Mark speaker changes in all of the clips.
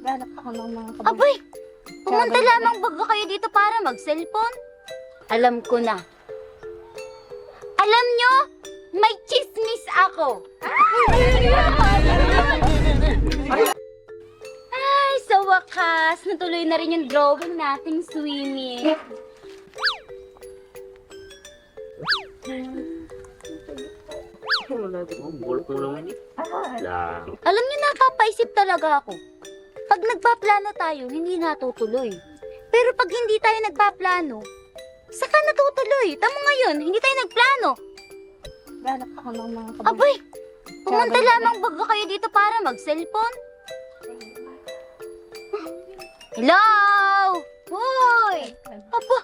Speaker 1: Naghanap ako ng mga kabog.
Speaker 2: Abay! Pumunta lamang baga kayo dito para mag-cellphone. Alam ko na. Alam nyo, may chismis ako. Ay, sa wakas, natuloy na rin yung drawing nating swimming. Alam niyo, napapaisip talaga ako. Pag nagpaplano tayo, hindi natutuloy. Pero pag hindi tayo nagpaplano, saka natutuloy. Tama ngayon, hindi tayo nagplano.
Speaker 1: Naghanap ako ng mga kabog.
Speaker 2: Abay! Pumunta lamang baga kayo dito para mag-cellphone. Hello! Hoy! Aba,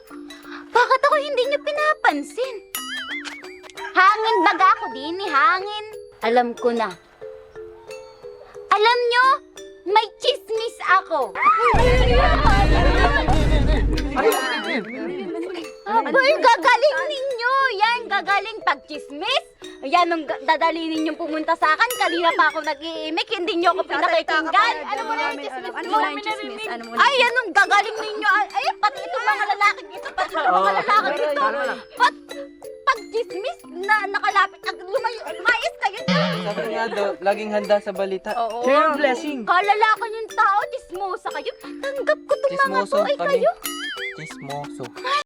Speaker 2: bakit ako hindi niyo pinapansin? Hangin baga ako din ni hangin. Alam ko na. Alam nyo, may chismis ako. Abay, gagaling ninyo. Yan, gagaling pag chismis. Yan, nung dadali ninyong pumunta sa akin, kanina pa ako nag-iimik, hindi nyo ako pinakikinggan. Ano mo na yung chismis?
Speaker 1: Ano mo na yung chismis? Ano mo na?
Speaker 2: Ay, anong gagaling ninyo? Ay, pati itong mga lalaki dito, pati itong mga lalaki dito. Pag chismis na nakalapit, lumayas kayo dyan.
Speaker 3: Sabi nga daw, laging handa sa balita.
Speaker 1: Oo.
Speaker 3: Share your blessing.
Speaker 2: Kalalakan yung tao, chismosa kayo. Tanggap ko itong mga
Speaker 3: Chismoso
Speaker 2: to, ay
Speaker 3: kami.
Speaker 2: kayo.
Speaker 3: Chismoso.
Speaker 2: Ay,